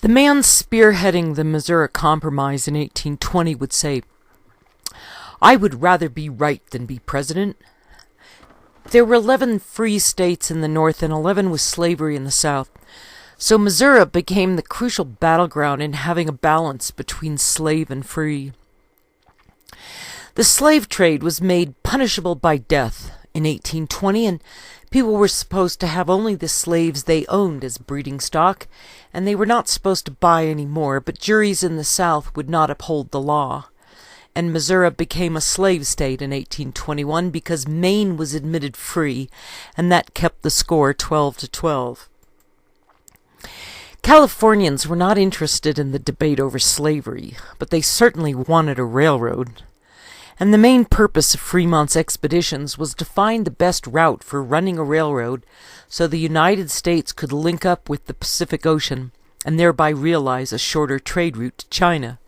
The man spearheading the Missouri Compromise in 1820 would say, "I would rather be right than be president." There were 11 free states in the North and 11 with slavery in the South. So Missouri became the crucial battleground in having a balance between slave and free. The slave trade was made punishable by death in 1820, and people were supposed to have only the slaves they owned as breeding stock, and they were not supposed to buy any more, but juries in the South would not uphold the law. And Missouri became a slave state in 1821 because Maine was admitted free, and that kept the score 12-12. Californians were not interested in the debate over slavery, but they certainly wanted a railroad. And the main purpose of Fremont's expeditions was to find the best route for running a railroad so the United States could link up with the Pacific Ocean and thereby realize a shorter trade route to China.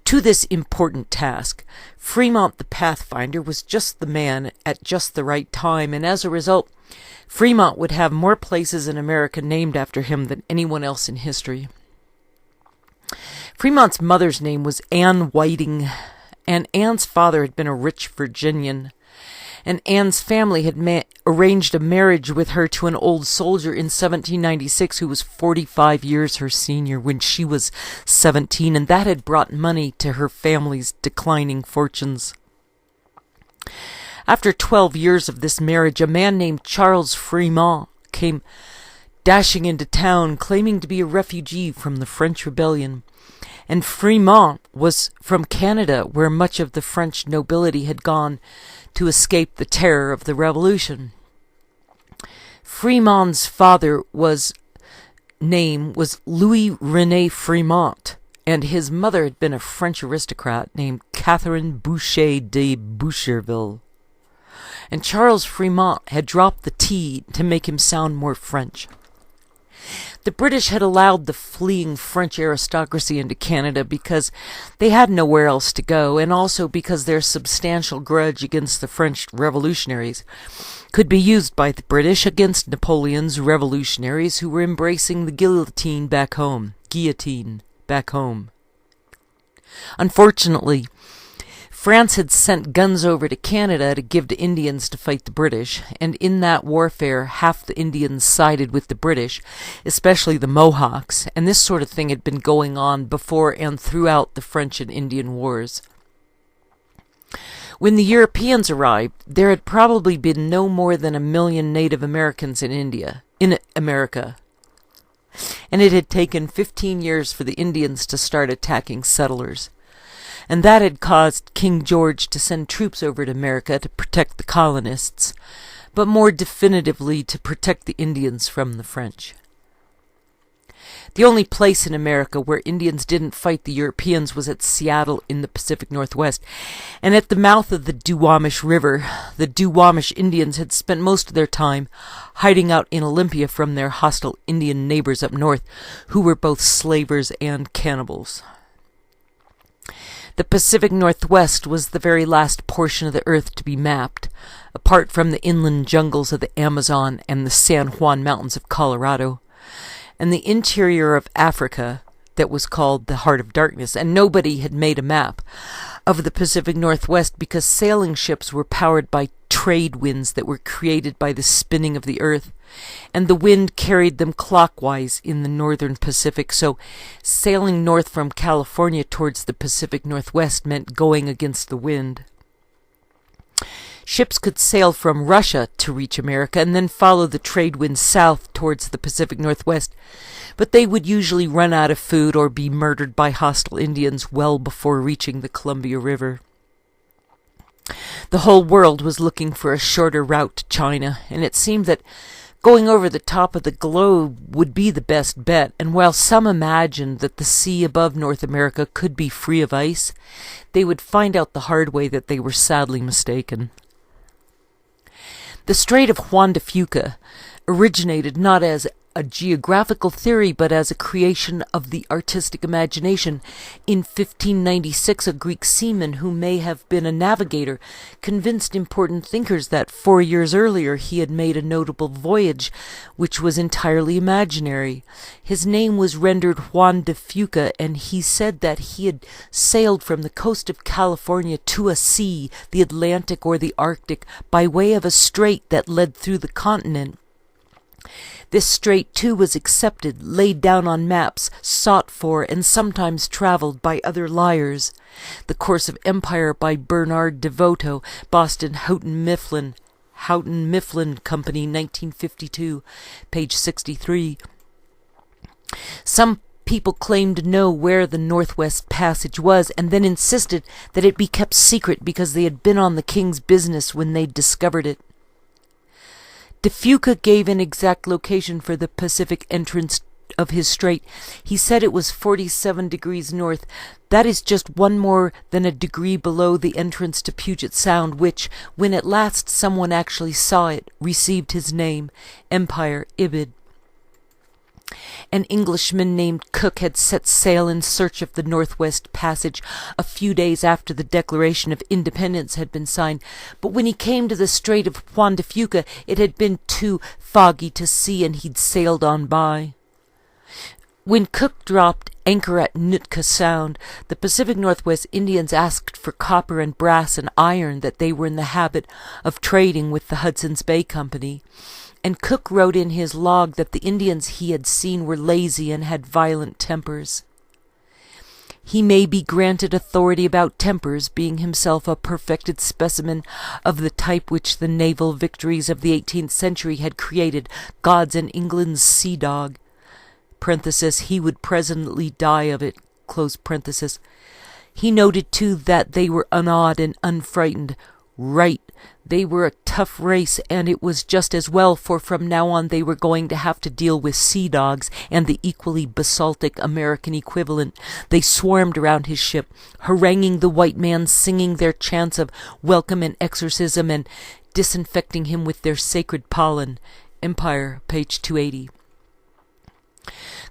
To this important task, Fremont the Pathfinder was just the man at just the right time, and as a result, Fremont would have more places in America named after him than anyone else in history. Fremont's mother's name was Anne Whiting, and Anne's father had been a rich Virginian, and Anne's family had arranged a marriage with her to an old soldier in 1796 who was 45 years her senior when she was 17, and that had brought money to her family's declining fortunes. After 12 years of this marriage, a man named Charles Fremont came dashing into town, claiming to be a refugee from the French Rebellion. And Fremont was from Canada, where much of the French nobility had gone to escape the terror of the Revolution. Fremont's father's name was Louis René Fremont, and his mother had been a French aristocrat named Catherine Boucher de Boucherville. And Charles Fremont had dropped the T to make him sound more French. The British had allowed the fleeing French aristocracy into Canada because they had nowhere else to go, and also because their substantial grudge against the French revolutionaries could be used by the British against Napoleon's revolutionaries who were embracing the guillotine back home. Unfortunately, France had sent guns over to Canada to give to Indians to fight the British, and in that warfare half the Indians sided with the British, especially the Mohawks, and this sort of thing had been going on before and throughout the French and Indian Wars. When the Europeans arrived, there had probably been no more than 1 million Native Americans in America, and it had taken 15 years for the Indians to start attacking settlers. And that had caused King George to send troops over to America to protect the colonists, but more definitively to protect the Indians from the French. The only place in America where Indians didn't fight the Europeans was at Seattle in the Pacific Northwest, and at the mouth of the Duwamish River. The Duwamish Indians had spent most of their time hiding out in Olympia from their hostile Indian neighbors up north, who were both slavers and cannibals. The Pacific Northwest was the very last portion of the earth to be mapped, apart from the inland jungles of the Amazon and the San Juan Mountains of Colorado, and the interior of Africa that was called the Heart of Darkness, and nobody had made a map of the Pacific Northwest because sailing ships were powered by trade winds that were created by the spinning of the earth, and the wind carried them clockwise in the northern Pacific, so sailing north from California towards the Pacific Northwest meant going against the wind. Ships could sail from Russia to reach America and then follow the trade wind south towards the Pacific Northwest, but they would usually run out of food or be murdered by hostile Indians well before reaching the Columbia River. The whole world was looking for a shorter route to China, and it seemed that going over the top of the globe would be the best bet, and while some imagined that the sea above North America could be free of ice, they would find out the hard way that they were sadly mistaken. The Strait of Juan de Fuca originated not as a geographical theory, but as a creation of the artistic imagination. In 1596, a Greek seaman, who may have been a navigator, convinced important thinkers that 4 years earlier he had made a notable voyage, which was entirely imaginary. His name was rendered Juan de Fuca, and he said that he had sailed from the coast of California to a sea, the Atlantic or the Arctic, by way of a strait that led through the continent. This strait, too, was accepted, laid down on maps, sought for, and sometimes travelled by other liars. The Course of Empire by Bernard DeVoto, Boston Houghton Mifflin Company, 1952, page 63. Some people claimed to know where the Northwest Passage was, and then insisted that it be kept secret because they had been on the king's business when they discovered it. De Fuca gave an exact location for the Pacific entrance of his strait. He said it was 47 degrees north. That is just one more than a degree below the entrance to Puget Sound, which, when at last someone actually saw it, received his name, Empire Ibid. An Englishman named Cook had set sail in search of the Northwest Passage a few days after the Declaration of Independence had been signed, but when he came to the Strait of Juan de Fuca, it had been too foggy to see, and he'd sailed on by. When Cook dropped anchor at Nootka Sound, the Pacific Northwest Indians asked for copper and brass and iron that they were in the habit of trading with the Hudson's Bay Company. And Cook wrote in his log that the Indians he had seen were lazy and had violent tempers. He may be granted authority about tempers, being himself a perfected specimen of the type which the naval victories of the 18th century had created, God's and England's sea dog. Parenthesis, he would presently die of it. Close parenthesis. He noted, too, that they were unawed and unfrightened. Right. They were a tough race, and it was just as well, for from now on they were going to have to deal with sea dogs and the equally basaltic American equivalent. They swarmed around his ship, haranguing the white man, singing their chants of welcome and exorcism, and disinfecting him with their sacred pollen. Empire, page 280.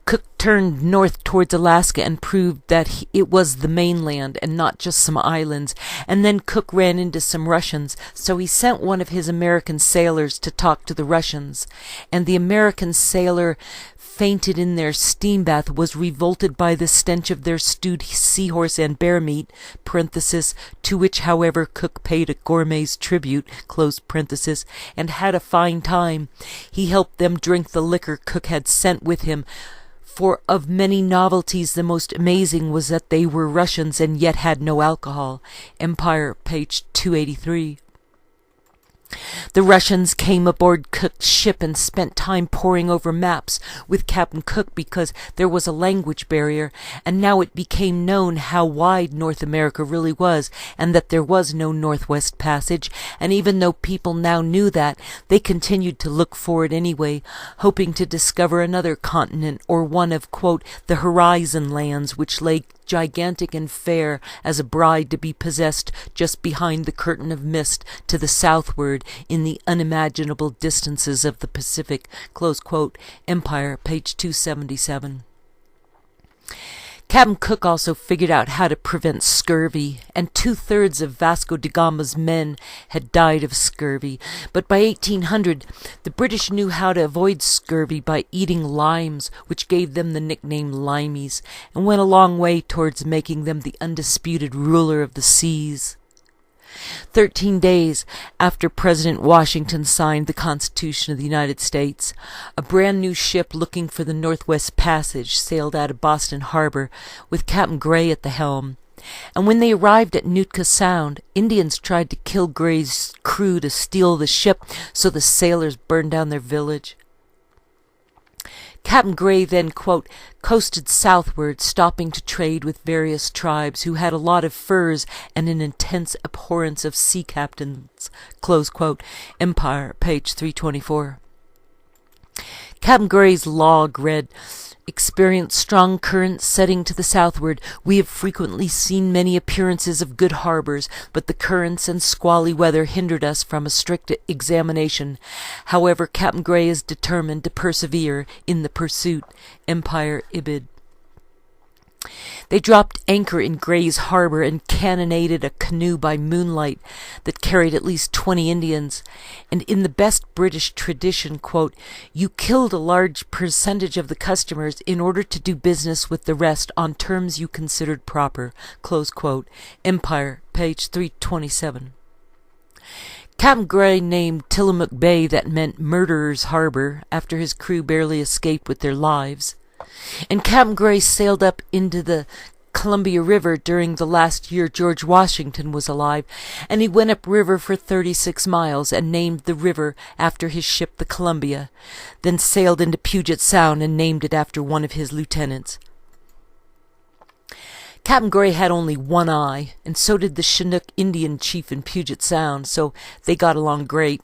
Cook turned north towards Alaska and proved that it was the mainland and not just some islands, and then Cook ran into some Russians, so he sent one of his American sailors to talk to the Russians, and the American sailor fainted in their steam bath, was revolted by the stench of their stewed seahorse and bear meat, parenthesis, to which, however, Cook paid a gourmet's tribute, close parenthesis, and had a fine time. He helped them drink the liquor Cook had sent with him, for of many novelties the most amazing was that they were Russians and yet had no alcohol. Empire, page 283. The Russians came aboard Cook's ship and spent time poring over maps with Captain Cook because there was a language barrier, and now it became known how wide North America really was, and that there was no Northwest Passage, and even though people now knew that, they continued to look for it anyway, hoping to discover another continent, or one of, quote, the horizon lands, which lay gigantic and fair as a bride to be possessed just behind the curtain of mist to the southward in the unimaginable distances of the Pacific, close quote, Empire, page 277. Captain Cook also figured out how to prevent scurvy, and 2/3 of Vasco da Gama's men had died of scurvy. But by 1800, the British knew how to avoid scurvy by eating limes, which gave them the nickname limeys, and went a long way towards making them the undisputed ruler of the seas. 13 days after President Washington signed the Constitution of the United States, a brand new ship looking for the Northwest Passage sailed out of Boston Harbor with Captain Gray at the helm. And when they arrived at Nootka Sound, Indians tried to kill Gray's crew to steal the ship, so the sailors burned down their village. Captain Gray then, quote, coasted southward, stopping to trade with various tribes who had a lot of furs and an intense abhorrence of sea captains, close quote, Empire, page 324. Captain Gray's log read, experienced strong currents setting to the southward. We have frequently seen many appearances of good harbors, but the currents and squally weather hindered us from a strict examination. However, Captain Gray is determined to persevere in the pursuit. Empire Ibid. They dropped anchor in Gray's harbor and cannonaded a canoe by moonlight that carried at least 20 Indians. And in the best British tradition, quote, "You killed a large percentage of the customers in order to do business with the rest on terms you considered proper," close quote. Empire, page 327. Captain Gray named Tillamook Bay, that meant Murderer's Harbor, after his crew barely escaped with their lives. And Captain Gray sailed up into the Columbia River during the last year George Washington was alive, and he went up river for 36 miles and named the river after his ship the Columbia, then sailed into Puget Sound and named it after one of his lieutenants. Captain Gray had only one eye, and so did the Chinook Indian chief in Puget Sound, so they got along great.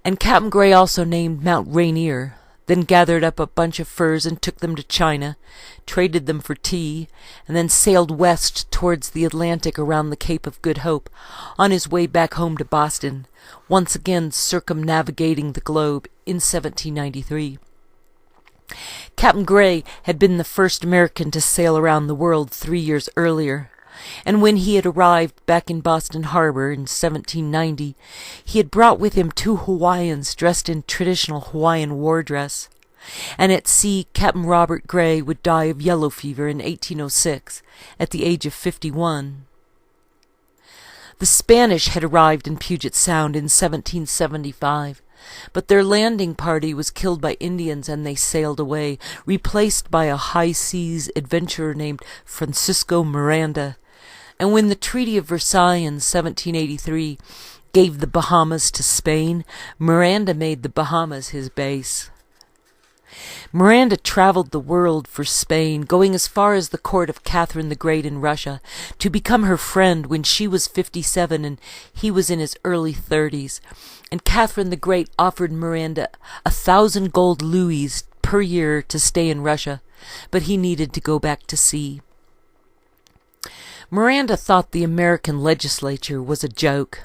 And Captain Gray also named Mount Rainier, then gathered up a bunch of furs and took them to China, traded them for tea, and then sailed west towards the Atlantic around the Cape of Good Hope, on his way back home to Boston, once again circumnavigating the globe in 1793. Captain Gray had been the first American to sail around the world 3 years earlier, and when he had arrived back in Boston Harbor in 1790, he had brought with him 2 Hawaiians dressed in traditional Hawaiian war dress. And at sea, Captain Robert Gray would die of yellow fever in 1806, at the age of 51. The Spanish had arrived in Puget Sound in 1775, but their landing party was killed by Indians and they sailed away, replaced by a high-seas adventurer named Francisco Miranda. And when the Treaty of Versailles in 1783 gave the Bahamas to Spain, Miranda made the Bahamas his base. Miranda traveled the world for Spain, going as far as the court of Catherine the Great in Russia, to become her friend when she was 57 and he was in his early 30s. And Catherine the Great offered Miranda 1,000 gold louis per year to stay in Russia, but he needed to go back to sea. Miranda thought the American legislature was a joke.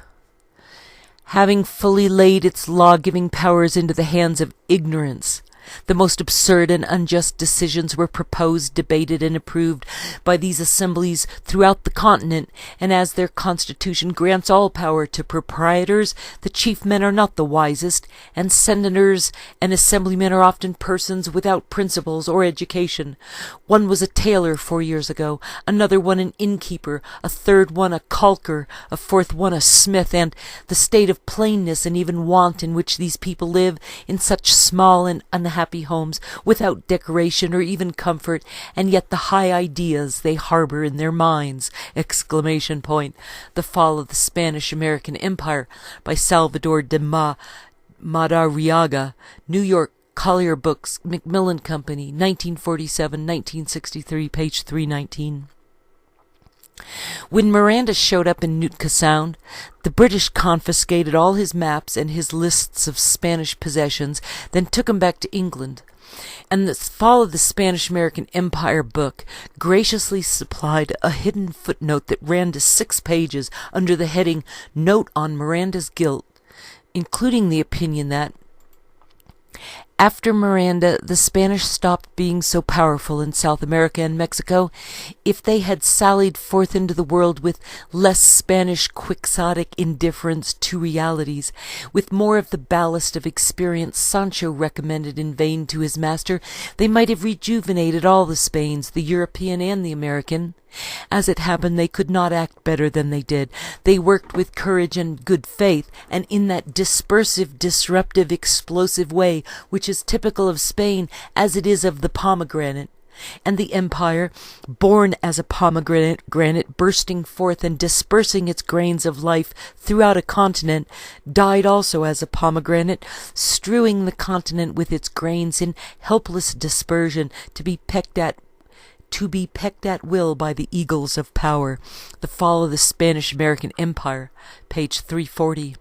Having fully laid its law-giving powers into the hands of ignorance, the most absurd and unjust decisions were proposed, debated, and approved by these assemblies throughout the continent, and as their constitution grants all power to proprietors, the chief men are not the wisest, and senators and assemblymen are often persons without principles or education. One was a tailor 4 years ago, another one an innkeeper, a third one a caulker, a fourth one a smith, and the state of plainness and even want in which these people live in such small and unhappy homes, without decoration or even comfort, and yet the high ideas they harbor in their minds! Exclamation point. The Fall of the Spanish-American Empire by Salvador de Madariaga, New York, Collier Books, Macmillan Company, 1947-1963, page 319. When Miranda showed up in Nootka Sound, the British confiscated all his maps and his lists of Spanish possessions, then took him back to England. And the Fall of the Spanish-American Empire book graciously supplied a hidden footnote that ran to 6 pages under the heading Note on Miranda's Guilt, including the opinion that after Miranda, the Spanish stopped being so powerful in South America and Mexico. If they had sallied forth into the world with less Spanish quixotic indifference to realities, with more of the ballast of experience Sancho recommended in vain to his master, they might have rejuvenated all the Spains, the European and the American. As it happened, they could not act better than they did. They worked with courage and good faith, and in that dispersive, disruptive, explosive way which is typical of Spain as it is of the pomegranate. And the empire, born as a pomegranate, bursting forth and dispersing its grains of life throughout a continent, died also as a pomegranate, strewing the continent with its grains in helpless dispersion, to be pecked at will by the eagles of power. The Fall of the Spanish-American Empire, page 340.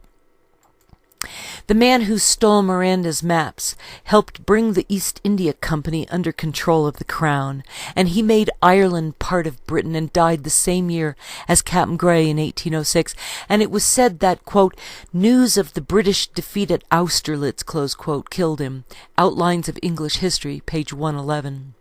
The man who stole Miranda's maps helped bring the East India Company under control of the Crown, and he made Ireland part of Britain and died the same year as Captain Grey in 1806, and it was said that, quote, news of the British defeat at Austerlitz, close quote, killed him. Outlines of English History, page 111.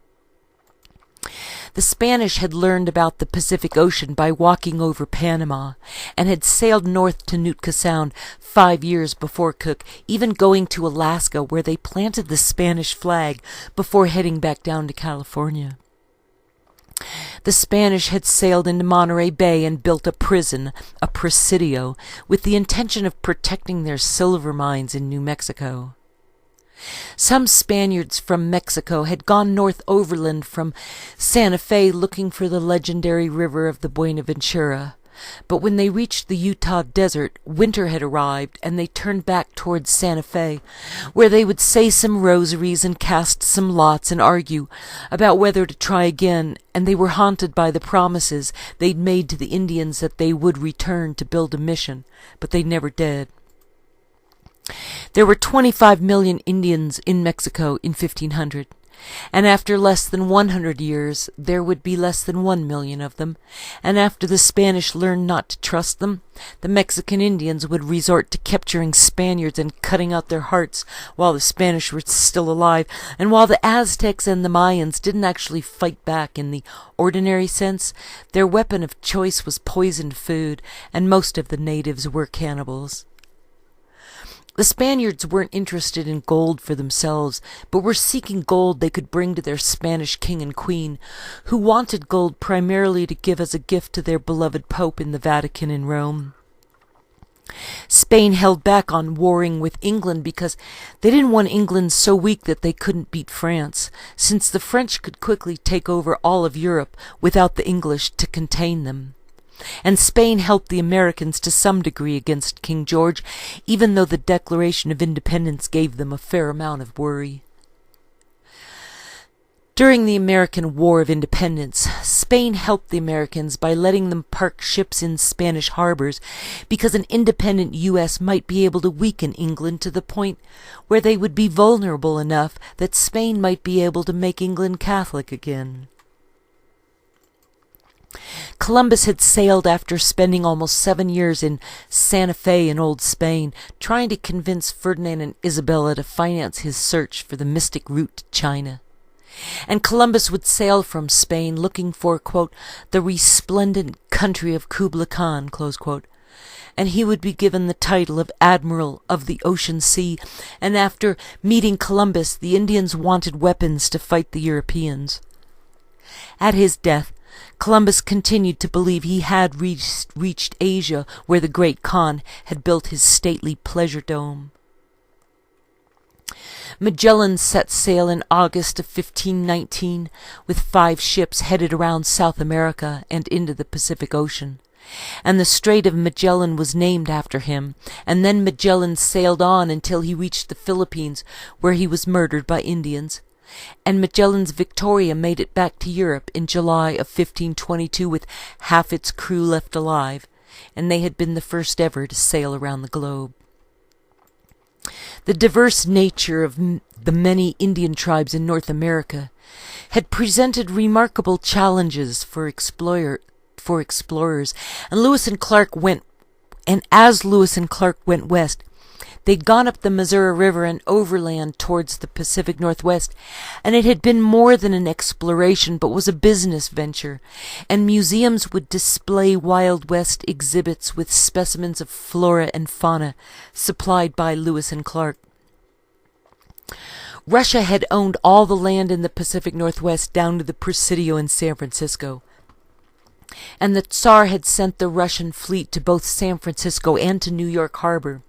The Spanish had learned about the Pacific Ocean by walking over Panama, and had sailed north to Nootka Sound 5 years before Cook, even going to Alaska, where they planted the Spanish flag before heading back down to California. The Spanish had sailed into Monterey Bay and built a prison, a presidio, with the intention of protecting their silver mines in New Mexico. Some Spaniards from Mexico had gone north overland from Santa Fe looking for the legendary river of the Buenaventura, but when they reached the Utah desert, winter had arrived, and they turned back towards Santa Fe, where they would say some rosaries and cast some lots and argue about whether to try again, and they were haunted by the promises they'd made to the Indians that they would return to build a mission, but they never did. There were 25 million Indians in Mexico in 1500, and after less than 100 years there would be less than 1 million of them, and after the Spanish learned not to trust them, the Mexican Indians would resort to capturing Spaniards and cutting out their hearts while the Spanish were still alive, and while the Aztecs and the Mayans didn't actually fight back in the ordinary sense, their weapon of choice was poisoned food, and most of the natives were cannibals. The Spaniards weren't interested in gold for themselves, but were seeking gold they could bring to their Spanish king and queen, who wanted gold primarily to give as a gift to their beloved Pope in the Vatican in Rome. Spain held back on warring with England because they didn't want England so weak that they couldn't beat France, since the French could quickly take over all of Europe without the English to contain them. And Spain helped the Americans to some degree against King George, even though the Declaration of Independence gave them a fair amount of worry. During the American War of Independence, Spain helped the Americans by letting them park ships in Spanish harbors because an independent U.S. might be able to weaken England to the point where they would be vulnerable enough that Spain might be able to make England Catholic again. Columbus had sailed after spending almost 7 years in Santa Fe in Old Spain, trying to convince Ferdinand and Isabella to finance his search for the mystic route to China. And Columbus would sail from Spain looking for, quote, the resplendent country of Kubla Khan, close quote, and he would be given the title of Admiral of the Ocean Sea, and after meeting Columbus, the Indians wanted weapons to fight the Europeans. At his death, Columbus continued to believe he had reached Asia, where the great Khan had built his stately pleasure dome. Magellan set sail in August of 1519 with 5 ships headed around South America and into the Pacific Ocean, and the Strait of Magellan was named after him, and then Magellan sailed on until he reached the Philippines, where he was murdered by Indians. And Magellan's Victoria made it back to Europe in July of 1522 with half its crew left alive, and they had been the first ever to sail around the globe. The diverse nature of the many Indian tribes in North America had presented remarkable challenges for explorers, and as Lewis and Clark went west, they'd gone up the Missouri River and overland towards the Pacific Northwest, and it had been more than an exploration, but was a business venture, and museums would display Wild West exhibits with specimens of flora and fauna supplied by Lewis and Clark. Russia had owned all the land in the Pacific Northwest down to the Presidio in San Francisco, and the Tsar had sent the Russian fleet to both San Francisco and to New York Harbor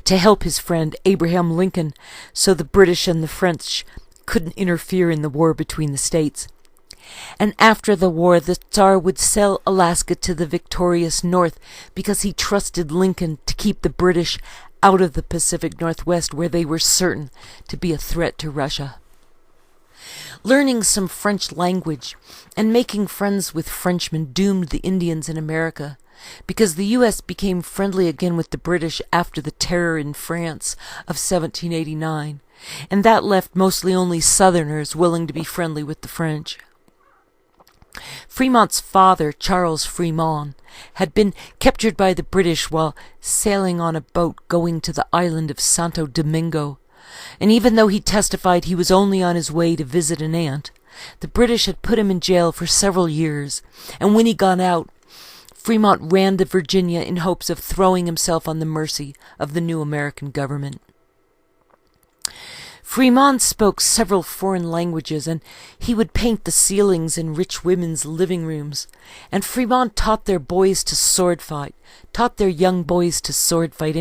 to help his friend Abraham Lincoln, so the British and the French couldn't interfere in the war between the states. And after the war, the Tsar would sell Alaska to the victorious North because he trusted Lincoln to keep the British out of the Pacific Northwest, where they were certain to be a threat to Russia. Learning some French language and making friends with Frenchmen doomed the Indians in America, because the U.S. became friendly again with the British after the terror in France of 1789, and that left mostly only Southerners willing to be friendly with the French. Fremont's father, Charles Fremont, had been captured by the British while sailing on a boat going to the island of Santo Domingo, and even though he testified he was only on his way to visit an aunt, the British had put him in jail for several years, and when he got out, Fremont ran to Virginia in hopes of throwing himself on the mercy of the new American government. Fremont spoke several foreign languages, and he would paint the ceilings in rich women's living rooms. And Fremont taught their boys to sword fight, and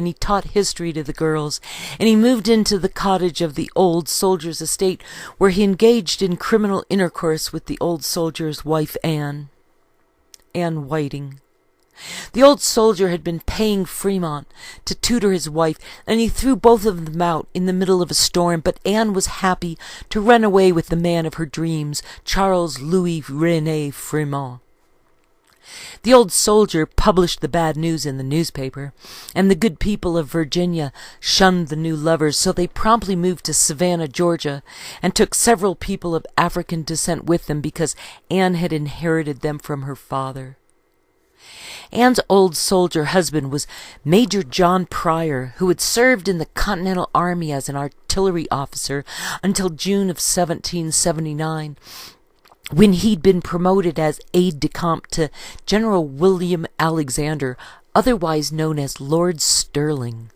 he taught history to the girls, and he moved into the cottage of the old soldier's estate, where he engaged in criminal intercourse with the old soldier's wife, Anne Whiting. The old soldier had been paying Fremont to tutor his wife, and he threw both of them out in the middle of a storm, but Anne was happy to run away with the man of her dreams, Charles Louis René Fremont. The old soldier published the bad news in the newspaper, and the good people of Virginia shunned the new lovers, so they promptly moved to Savannah, Georgia, and took several people of African descent with them because Anne had inherited them from her father. Anne's old soldier husband was Major John Pryor, who had served in the Continental Army as an artillery officer until June of 1779, when he'd been promoted as aide-de-camp to General William Alexander, otherwise known as Lord Stirling.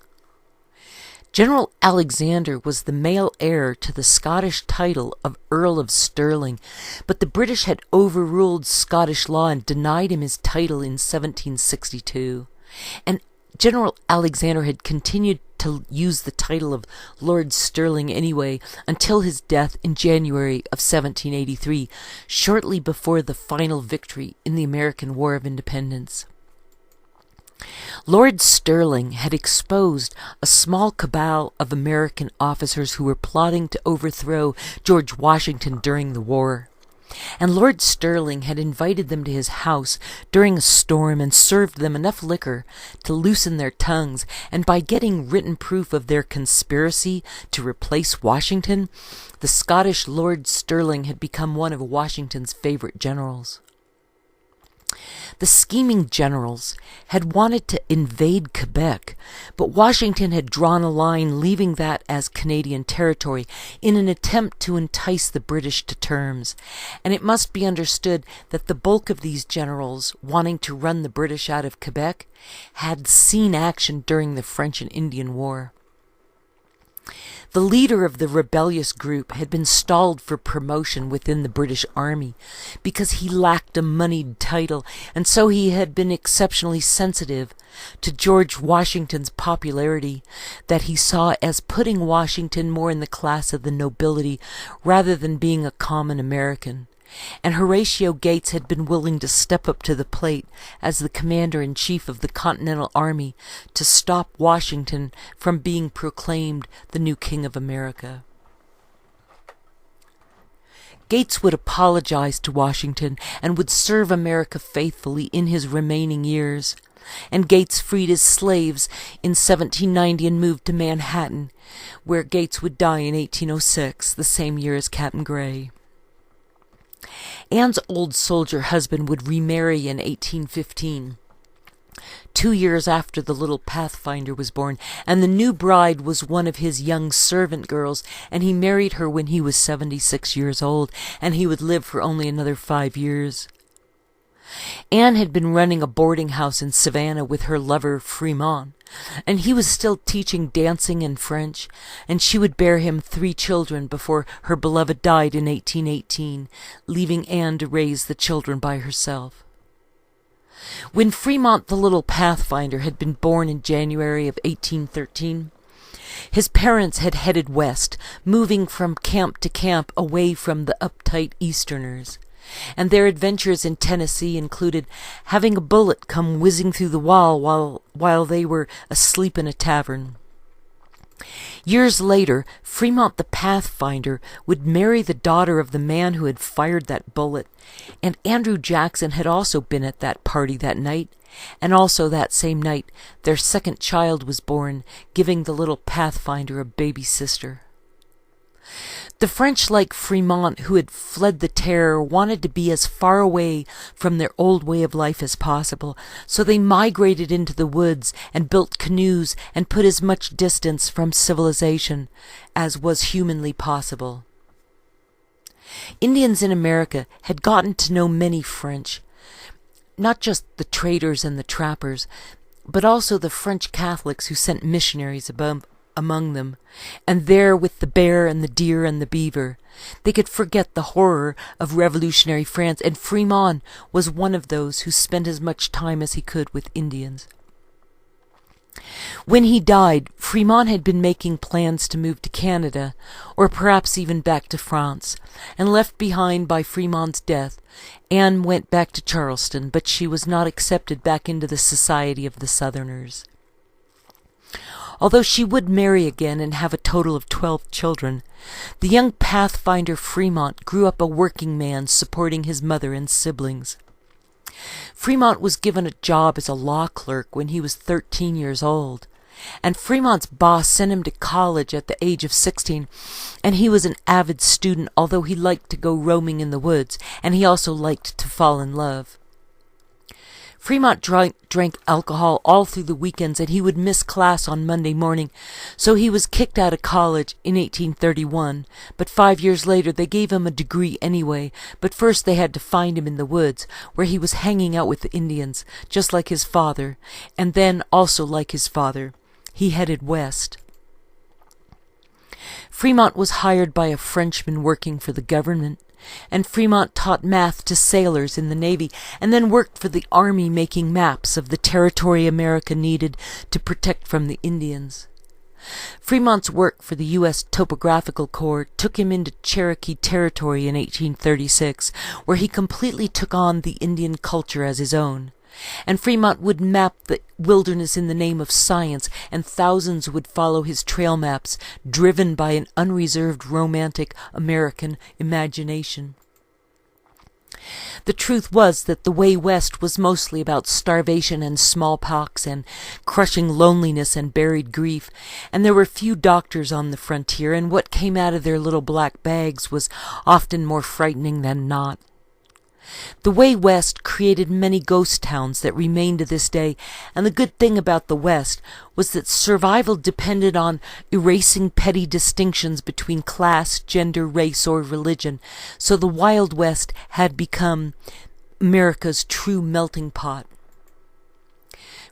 General Alexander was the male heir to the Scottish title of Earl of Stirling, but the British had overruled Scottish law and denied him his title in 1762. And General Alexander had continued to use the title of Lord Stirling anyway until his death in January of 1783, shortly before the final victory in the American War of Independence. Lord Stirling had exposed a small cabal of American officers who were plotting to overthrow George Washington during the war, and Lord Stirling had invited them to his house during a storm and served them enough liquor to loosen their tongues, and by getting written proof of their conspiracy to replace Washington, the Scottish Lord Stirling had become one of Washington's favorite generals. The scheming generals had wanted to invade Quebec, but Washington had drawn a line leaving that as Canadian territory in an attempt to entice the British to terms, and it must be understood that the bulk of these generals, wanting to run the British out of Quebec, had seen action during the French and Indian War. The leader of the rebellious group had been stalled for promotion within the British Army because he lacked a moneyed title, and so he had been exceptionally sensitive to George Washington's popularity that he saw as putting Washington more in the class of the nobility rather than being a common American. And Horatio Gates had been willing to step up to the plate as the commander-in-chief of the Continental Army to stop Washington from being proclaimed the new King of America. Gates would apologize to Washington and would serve America faithfully in his remaining years. And Gates freed his slaves in 1790 and moved to Manhattan, where Gates would die in 1806, the same year as Captain Gray. Anne's old soldier husband would remarry in 1815, 2 years after the little Pathfinder was born, and the new bride was one of his young servant girls, and he married her when he was 76 years old, and he would live for only another 5 years. Anne had been running a boarding house in Savannah with her lover Fremont, and he was still teaching dancing and French, and she would bear him 3 children before her beloved died in 1818, leaving Anne to raise the children by herself. When Fremont the little Pathfinder had been born in January of 1813, his parents had headed west, moving from camp to camp away from the uptight Easterners. And their adventures in Tennessee included having a bullet come whizzing through the wall while they were asleep in a tavern. Years later, Fremont the Pathfinder would marry the daughter of the man who had fired that bullet, and Andrew Jackson had also been at that party that night, and also that same night their second child was born, giving the little Pathfinder a baby sister. The French, like Fremont, who had fled the terror, wanted to be as far away from their old way of life as possible, so they migrated into the woods and built canoes and put as much distance from civilization as was humanly possible. Indians in America had gotten to know many French, not just the traders and the trappers, but also the French Catholics who sent missionaries among them, and there with the bear and the deer and the beaver, they could forget the horror of revolutionary France, and Fremont was one of those who spent as much time as he could with Indians. When he died, Fremont had been making plans to move to Canada, or perhaps even back to France, and left behind by Fremont's death, Anne went back to Charleston, but she was not accepted back into the Society of the Southerners. Although she would marry again and have a total of 12 children, the young Pathfinder Fremont grew up a working man supporting his mother and siblings. Fremont was given a job as a law clerk when he was 13 years old, and Fremont's boss sent him to college at the age of 16, and he was an avid student, although he liked to go roaming in the woods, and he also liked to fall in love. Fremont drank alcohol all through the weekends, and he would miss class on Monday morning, so he was kicked out of college in 1831, but 5 years later they gave him a degree anyway, but first they had to find him in the woods, where he was hanging out with the Indians, just like his father, and then, also like his father, he headed west. Fremont was hired by a Frenchman working for the government, and Fremont taught math to sailors in the Navy, and then worked for the Army making maps of the territory America needed to protect from the Indians. Fremont's work for the U.S. Topographical Corps took him into Cherokee Territory in 1836, where he completely took on the Indian culture as his own. And Fremont would map the wilderness in the name of science, and thousands would follow his trail maps, driven by an unreserved romantic American imagination. The truth was that the way west was mostly about starvation and smallpox and crushing loneliness and buried grief, and there were few doctors on the frontier, and what came out of their little black bags was often more frightening than not. The way west created many ghost towns that remain to this day, and the good thing about the West was that survival depended on erasing petty distinctions between class, gender, race, or religion, so the Wild West had become America's true melting pot.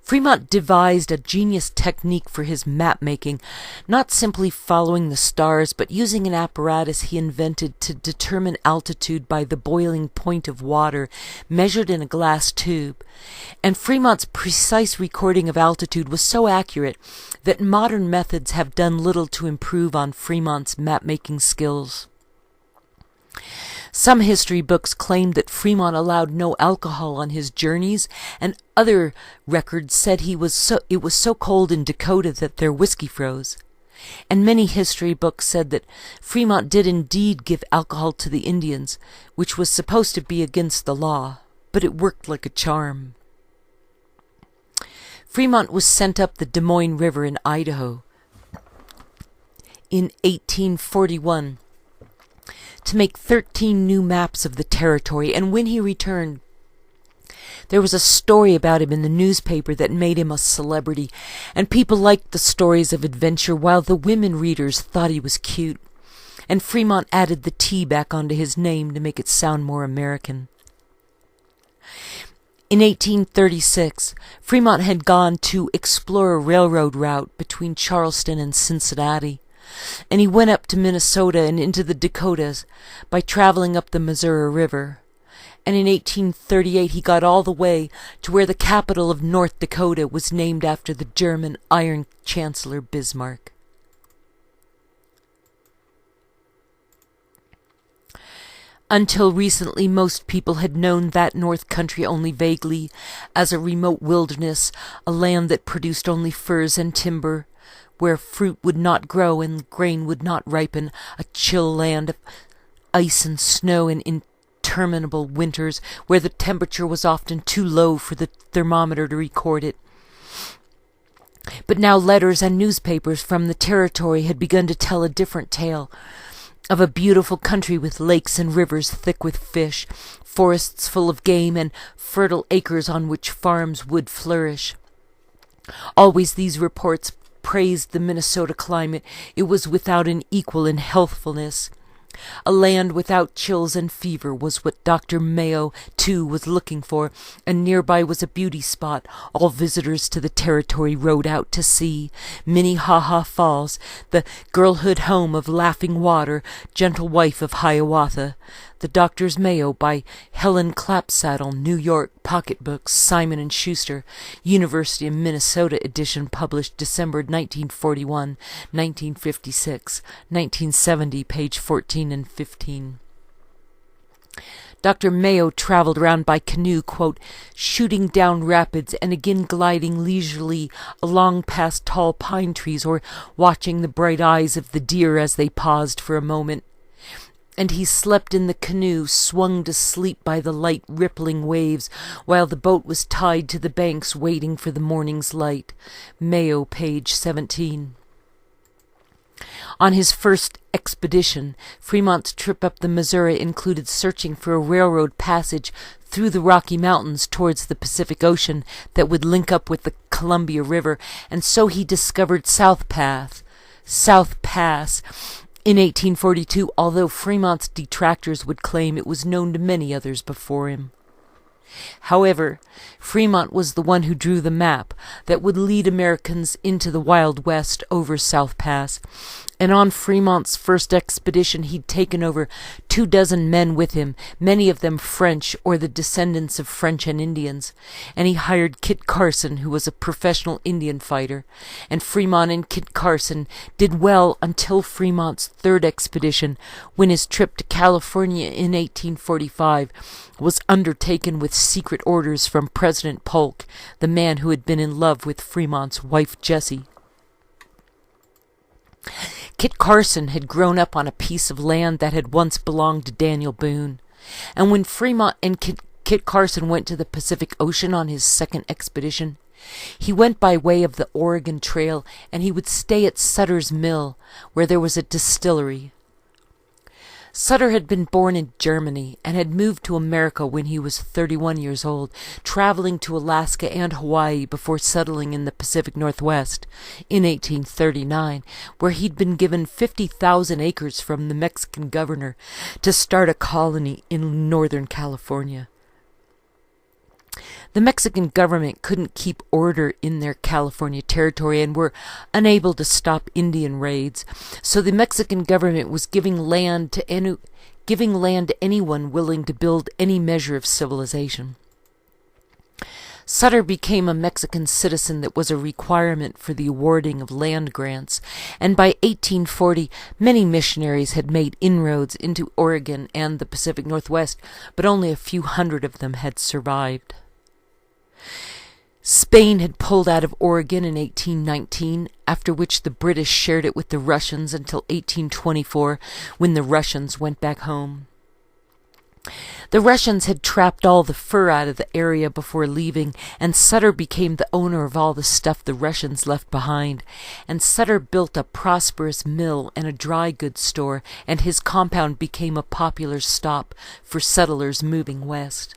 Fremont devised a genius technique for his map-making, not simply following the stars, but using an apparatus he invented to determine altitude by the boiling point of water measured in a glass tube. And Fremont's precise recording of altitude was so accurate that modern methods have done little to improve on Fremont's map-making skills. Some history books claimed that Fremont allowed no alcohol on his journeys, and other records said it was so cold in Dakota that their whiskey froze. And many history books said that Fremont did indeed give alcohol to the Indians, which was supposed to be against the law, but it worked like a charm. Fremont was sent up the Des Moines River in Idaho in 1841. To make 13 new maps of the territory, and when he returned, there was a story about him in the newspaper that made him a celebrity, and people liked the stories of adventure, while the women readers thought he was cute. And Fremont added the T back onto his name to make it sound more American. In 1836, Fremont had gone to explore a railroad route between Charleston and Cincinnati, and he went up to Minnesota and into the Dakotas by traveling up the Missouri River. And in 1838 he got all the way to where the capital of North Dakota was named after the German Iron Chancellor Bismarck. Until recently, most people had known that North Country only vaguely, as a remote wilderness, a land that produced only furs and timber, where fruit would not grow and grain would not ripen, a chill land of ice and snow and interminable winters where the temperature was often too low for the thermometer to record it. But now letters and newspapers from the territory had begun to tell a different tale, of a beautiful country with lakes and rivers thick with fish, forests full of game, and fertile acres on which farms would flourish. Always these reports praised the Minnesota climate. It was without an equal in healthfulness. A land without chills and fever was what Dr. Mayo, too, was looking for, and nearby was a beauty spot all visitors to the territory rode out to see, Minnehaha Falls, the girlhood home of Laughing Water, gentle wife of Hiawatha. The Doctor's Mayo by Helen Clapsaddle, New York, Pocketbooks, Simon & Schuster, University of Minnesota edition, published December 1941, 1956, 1970, page 14 and 15. Dr. Mayo traveled around by canoe, quote, shooting down rapids and again gliding leisurely along past tall pine trees, or watching the bright eyes of the deer as they paused for a moment. And he slept in the canoe, swung to sleep by the light rippling waves, while the boat was tied to the banks waiting for the morning's light. Mayo, page 17. On his first expedition, Fremont's trip up the Missouri included searching for a railroad passage through the Rocky Mountains towards the Pacific Ocean that would link up with the Columbia River, and so he discovered South Pass. In 1842, although Fremont's detractors would claim it was known to many others before him. However, Fremont was the one who drew the map that would lead Americans into the Wild West over South Pass, and on Fremont's first expedition he'd taken over 24 men with him, many of them French or the descendants of French and Indians, and he hired Kit Carson, who was a professional Indian fighter, and Fremont and Kit Carson did well until Fremont's third expedition, when his trip to California in 1845 was undertaken with secret orders from President Polk, the man who had been in love with Fremont's wife Jessie. Kit Carson had grown up on a piece of land that had once belonged to Daniel Boone, and when Fremont and Kit Carson went to the Pacific Ocean on his second expedition, he went by way of the Oregon Trail, and he would stay at Sutter's Mill, where there was a distillery. Sutter had been born in Germany and had moved to America when he was 31 years old, traveling to Alaska and Hawaii before settling in the Pacific Northwest in 1839, where he'd been given 50,000 acres from the Mexican governor to start a colony in Northern California. The Mexican government couldn't keep order in their California territory and were unable to stop Indian raids, so the Mexican government was giving land to anyone willing to build any measure of civilization. Sutter became a Mexican citizen that was a requirement for the awarding of land grants, and by 1840 many missionaries had made inroads into Oregon and the Pacific Northwest, but only a few hundred of them had survived. Spain had pulled out of Oregon in 1819, after which the British shared it with the Russians until 1824, when the Russians went back home. The Russians had trapped all the fur out of the area before leaving, and Sutter became the owner of all the stuff the Russians left behind, and Sutter built a prosperous mill and a dry goods store, and his compound became a popular stop for settlers moving west.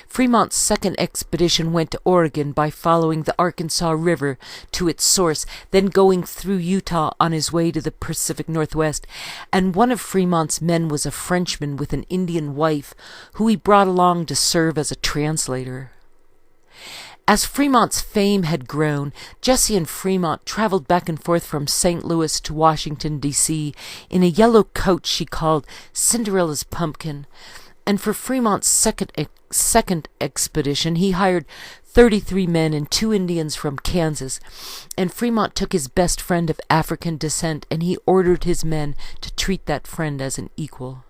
Fremont's second expedition went to Oregon by following the Arkansas River to its source, then going through Utah on his way to the Pacific Northwest, and one of Fremont's men was a Frenchman with an Indian wife, who he brought along to serve as a translator. As Fremont's fame had grown, Jessie and Fremont traveled back and forth from St. Louis to Washington, D.C., in a yellow coach she called Cinderella's Pumpkin, and for Fremont's second expedition he hired 33 men and 2 Indians from Kansas, and Fremont took his best friend of African descent, and he ordered his men to treat that friend as an equal.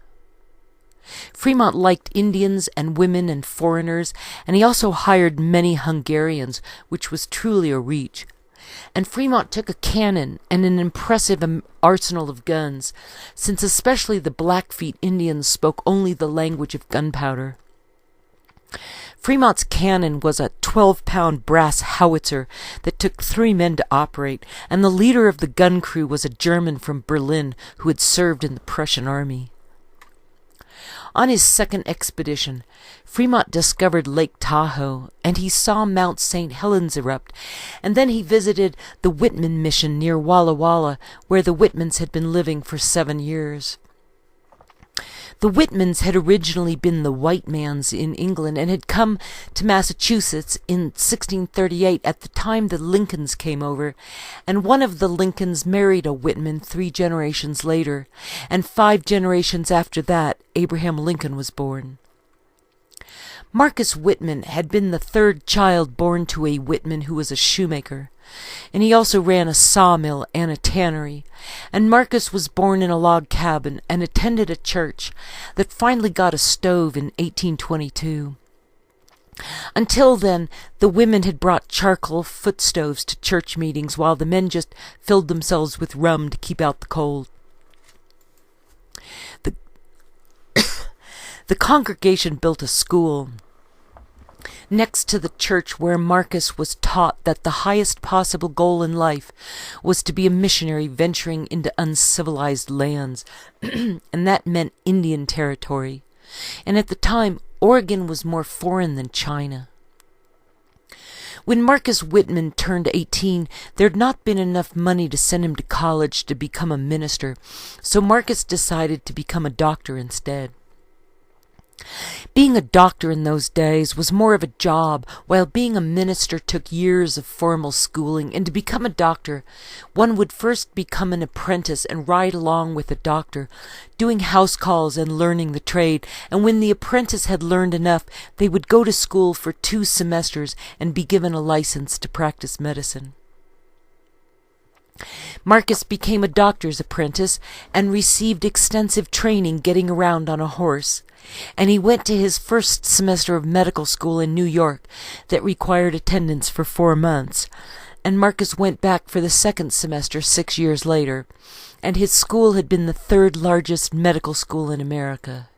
Fremont liked Indians and women and foreigners, and he also hired many Hungarians, which was truly a reach. And Fremont took a cannon and an impressive arsenal of guns, since especially the Blackfeet Indians spoke only the language of gunpowder. Fremont's cannon was a 12-pound brass howitzer that took 3 men to operate, and the leader of the gun crew was a German from Berlin who had served in the Prussian army. On his second expedition, Fremont discovered Lake Tahoe, and he saw Mount St. Helens erupt, and then he visited the Whitman mission near Walla Walla, where the Whitmans had been living for 7 years. The Whitmans had originally been the white mans in England and had come to Massachusetts in 1638 at the time the Lincolns came over, and one of the Lincolns married a Whitman 3 generations later, and 5 generations after that Abraham Lincoln was born. Marcus Whitman had been the 3rd child born to a Whitman who was a shoemaker, and he also ran a sawmill and a tannery, and Marcus was born in a log cabin and attended a church that finally got a stove in 1822. Until then, the women had brought charcoal foot stoves to church meetings while the men just filled themselves with rum to keep out the cold. The congregation built a school next to the church where Marcus was taught that the highest possible goal in life was to be a missionary venturing into uncivilized lands, and that meant Indian territory. And at the time, Oregon was more foreign than China. When Marcus Whitman turned 18, there had not been enough money to send him to college to become a minister, so Marcus decided to become a doctor instead. Being a doctor in those days was more of a job, while being a minister took years of formal schooling, and to become a doctor, one would first become an apprentice and ride along with a doctor, doing house calls and learning the trade, and when the apprentice had learned enough, they would go to school for 2 semesters and be given a license to practice medicine. Marcus became a doctor's apprentice and received extensive training getting around on a horse, and he went to his first semester of medical school in New York that required attendance for 4 months, and Marcus went back for the second semester 6 years later, and his school had been the 3rd largest medical school in America.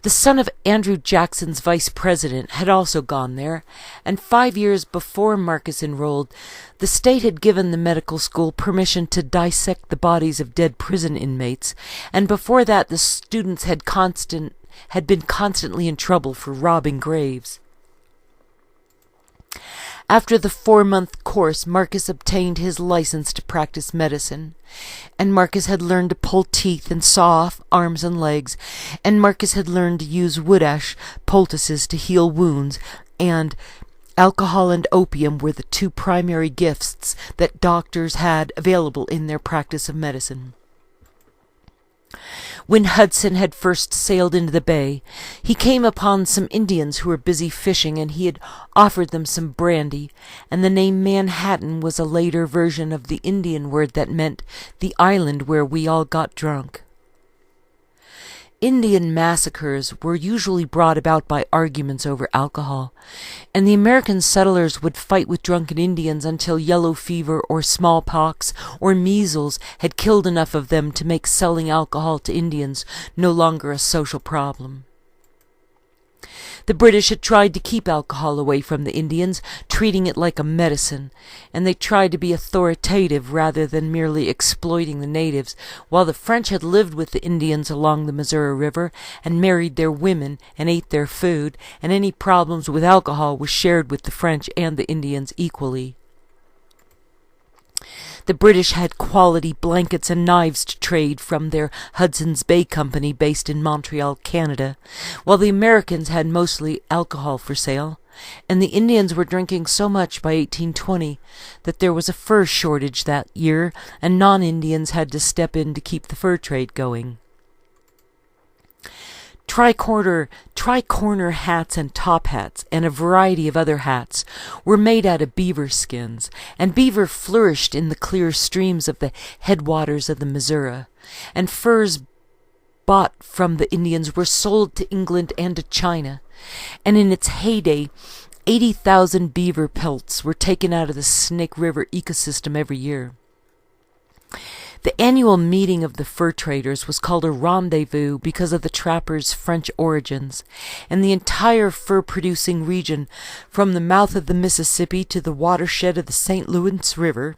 The son of Andrew Jackson's vice president had also gone there, and 5 years before Marcus enrolled, the state had given the medical school permission to dissect the bodies of dead prison inmates, and before that the students had been constantly in trouble for robbing graves. After the 4-month course, Marcus obtained his license to practice medicine, and Marcus had learned to pull teeth and saw off arms and legs, and Marcus had learned to use wood ash poultices to heal wounds, and alcohol and opium were the 2 primary gifts that doctors had available in their practice of medicine. When Hudson had first sailed into the bay, he came upon some Indians who were busy fishing, and he had offered them some brandy, and the name Manhattan was a later version of the Indian word that meant the island where we all got drunk. Indian massacres were usually brought about by arguments over alcohol, and the American settlers would fight with drunken Indians until yellow fever or smallpox or measles had killed enough of them to make selling alcohol to Indians no longer a social problem. The British had tried to keep alcohol away from the Indians, treating it like a medicine, and they tried to be authoritative rather than merely exploiting the natives, while the French had lived with the Indians along the Missouri River and married their women and ate their food, and any problems with alcohol were shared with the French and the Indians equally. The British had quality blankets and knives to trade from their Hudson's Bay Company based in Montreal, Canada, while the Americans had mostly alcohol for sale, and the Indians were drinking so much by 1820 that there was a fur shortage that year, and non-Indians had to step in to keep the fur trade going. Tri-corner hats and top hats, and a variety of other hats, were made out of beaver skins, and beaver flourished in the clear streams of the headwaters of the Missouri, and furs bought from the Indians were sold to England and to China, and in its heyday, 80,000 beaver pelts were taken out of the Snake River ecosystem every year. The annual meeting of the fur traders was called a rendezvous because of the trappers' French origins, and the entire fur-producing region, from the mouth of the Mississippi to the watershed of the St. Lawrence River,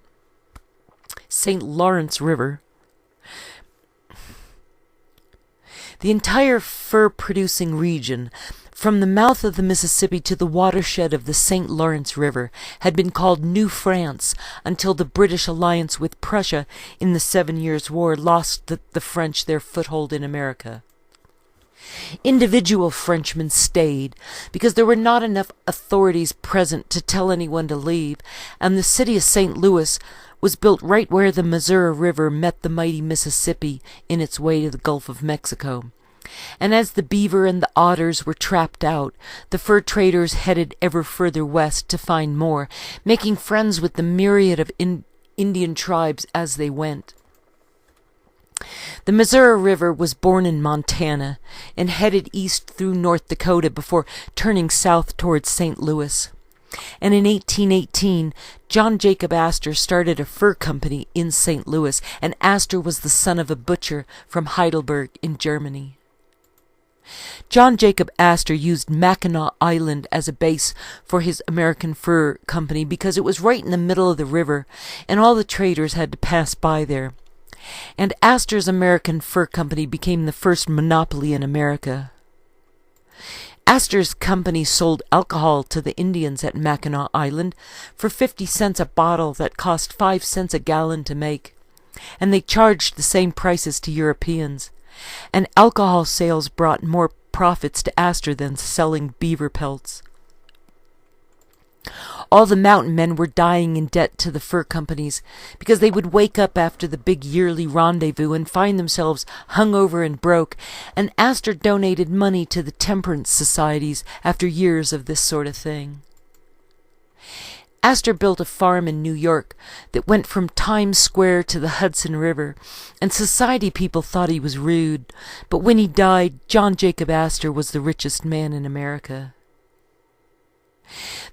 the entire fur-producing region, from the mouth of the Mississippi to the watershed of the St. Lawrence River, had been called New France until the British alliance with Prussia in the 7 Years' War lost the French their foothold in America. Individual Frenchmen stayed because there were not enough authorities present to tell anyone to leave, and the city of St. Louis was built right where the Missouri River met the mighty Mississippi in its way to the Gulf of Mexico. And as the beaver and the otters were trapped out, the fur traders headed ever further west to find more, making friends with the myriad of Indian tribes as they went. The Missouri River was born in Montana and headed east through North Dakota before turning south towards St. Louis. And in 1818, John Jacob Astor started a fur company in St. Louis, and Astor was the son of a butcher from Heidelberg in Germany. John Jacob Astor used Mackinac Island as a base for his American Fur Company because it was right in the middle of the river, and all the traders had to pass by there. And Astor's American Fur Company became the first monopoly in America. Astor's company sold alcohol to the Indians at Mackinac Island for 50 cents a bottle that cost 5 cents a gallon to make, and they charged the same prices to Europeans. And alcohol sales brought more profits to Astor than selling beaver pelts. All the mountain men were dying in debt to the fur companies because they would wake up after the big yearly rendezvous and find themselves hungover and broke, and Astor donated money to the temperance societies after years of this sort of thing. Astor built a farm in New York that went from Times Square to the Hudson River, and society people thought he was rude, but when he died, John Jacob Astor was the richest man in America.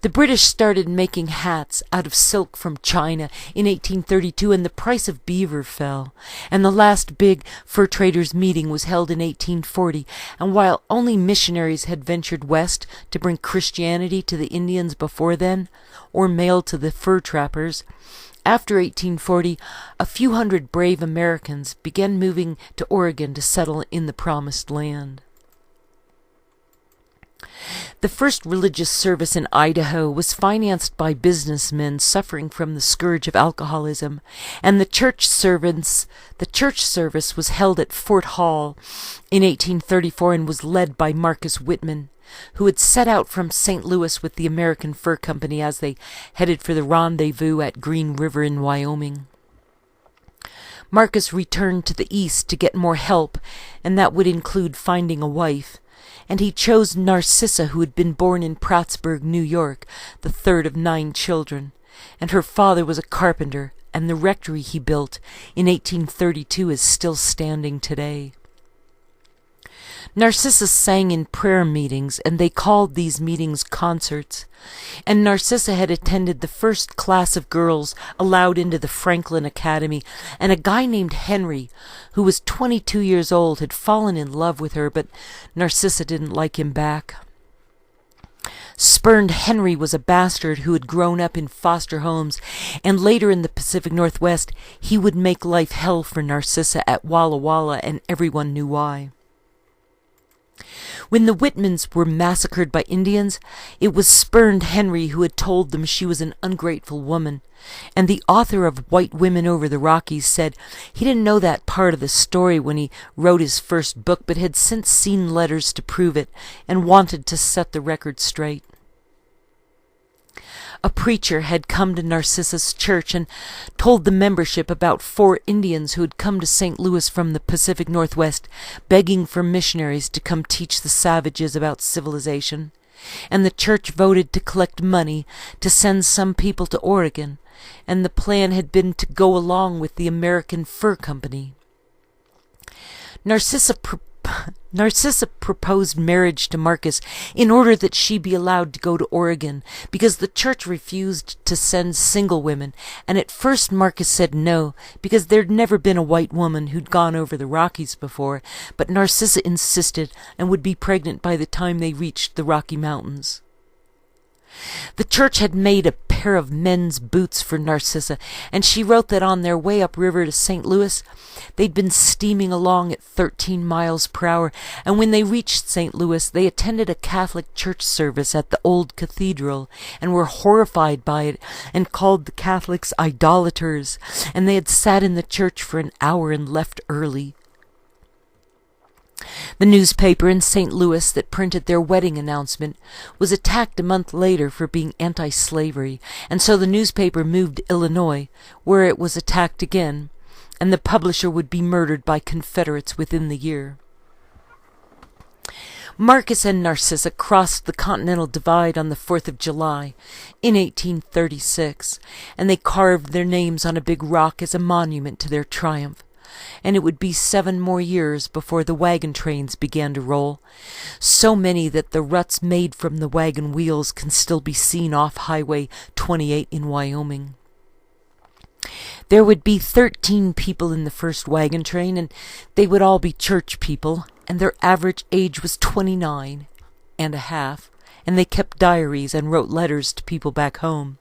The British started making hats out of silk from China in 1832, and the price of beaver fell, and the last big fur traders' meeting was held in 1840, and while only missionaries had ventured west to bring Christianity to the Indians before then, or mail to the fur trappers, after 1840, a few hundred brave Americans began moving to Oregon to settle in the Promised Land. The first religious service in Idaho was financed by businessmen suffering from the scourge of alcoholism, and the church service was held at Fort Hall in 1834 and was led by Marcus Whitman, who had set out from St. Louis with the American Fur Company as they headed for the rendezvous at Green River in Wyoming. Marcus returned to the east to get more help, and that would include finding a wife, and he chose Narcissa, who had been born in Prattsburg, New York, the third of 9 children, and her father was a carpenter, and the rectory he built in 1832 is still standing today. Narcissa sang in prayer meetings, and they called these meetings concerts, and Narcissa had attended the first class of girls allowed into the Franklin Academy, and a guy named Henry, who was 22 years old, had fallen in love with her, but Narcissa didn't like him back. Spurned Henry was a bastard who had grown up in foster homes, and later in the Pacific Northwest he would make life hell for Narcissa at Walla Walla, and everyone knew why. When the Whitmans were massacred by Indians, it was Spurned Henry who had told them she was an ungrateful woman, and the author of White Women Over the Rockies said he didn't know that part of the story when he wrote his first book, but had since seen letters to prove it and wanted to set the record straight. A preacher had come to Narcissa's church and told the membership about 4 Indians who had come to St. Louis from the Pacific Northwest, begging for missionaries to come teach the savages about civilization, and the church voted to collect money to send some people to Oregon, and the plan had been to go along with the American Fur Company. Narcissa Narcissa proposed marriage to Marcus in order that she be allowed to go to Oregon, because the church refused to send single women, and at first Marcus said no, because there'd never been a white woman who'd gone over the Rockies before, but Narcissa insisted and would be pregnant by the time they reached the Rocky Mountains. The church had made a pair of men's boots for Narcissa, and she wrote that on their way upriver to St. Louis, they'd been steaming along at 13 miles per hour, and when they reached St. Louis, they attended a Catholic church service at the old cathedral, and were horrified by it, and called the Catholics idolaters, and they had sat in the church for an hour and left early. The newspaper in St. Louis that printed their wedding announcement was attacked a month later for being anti-slavery, and so the newspaper moved to Illinois, where it was attacked again, and the publisher would be murdered by Confederates within the year. Marcus and Narcissa crossed the Continental Divide on the 4th of July in 1836, and they carved their names on a big rock as a monument to their triumph. And it would be 7 more years before the wagon trains began to roll, so many that the ruts made from the wagon wheels can still be seen off Highway 28 in Wyoming. There would be 13 people in the first wagon train, and they would all be church people, and their average age was 29 and a half, and they kept diaries and wrote letters to people back home.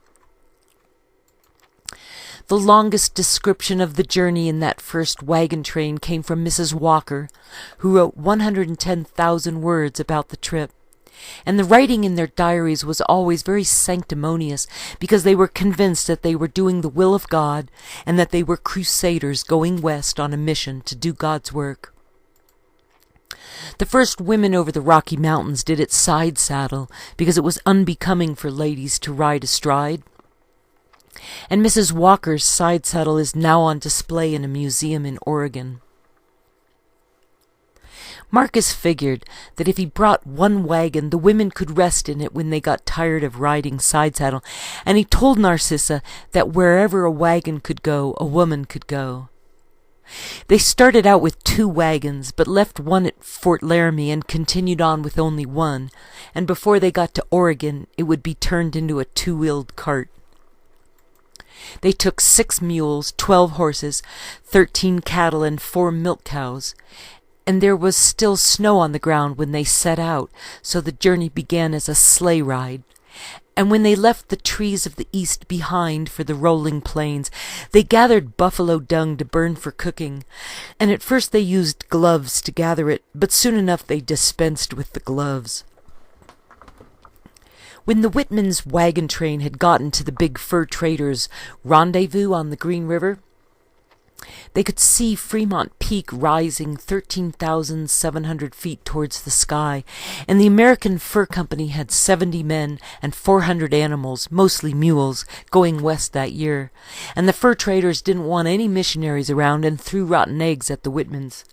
The longest description of the journey in that first wagon train came from Mrs. Walker, who wrote 110,000 words about the trip. And the writing in their diaries was always very sanctimonious, because they were convinced that they were doing the will of God, and that they were crusaders going west on a mission to do God's work. The first women over the Rocky Mountains did it side saddle, because it was unbecoming for ladies to ride astride. And Mrs. Walker's side saddle is now on display in a museum in Oregon. Marcus figured that if he brought one wagon, the women could rest in it when they got tired of riding side saddle, and he told Narcissa that wherever a wagon could go, a woman could go. They started out with 2 wagons, but left one at Fort Laramie and continued on with only one, and before they got to Oregon, it would be turned into a 2-wheeled cart. They took 6 mules, 12 horses, 13 cattle, and 4 milk cows, and there was still snow on the ground when they set out, so the journey began as a sleigh ride. And when they left the trees of the east behind for the rolling plains, they gathered buffalo dung to burn for cooking, and at first they used gloves to gather it, but soon enough they dispensed with the gloves. When the Whitman's wagon train had gotten to the big fur traders' rendezvous on the Green River, they could see Fremont Peak rising 13,700 feet towards the sky, and the American Fur Company had 70 men and 400 animals, mostly mules, going west that year, and the fur traders didn't want any missionaries around and threw rotten eggs at the Whitmans.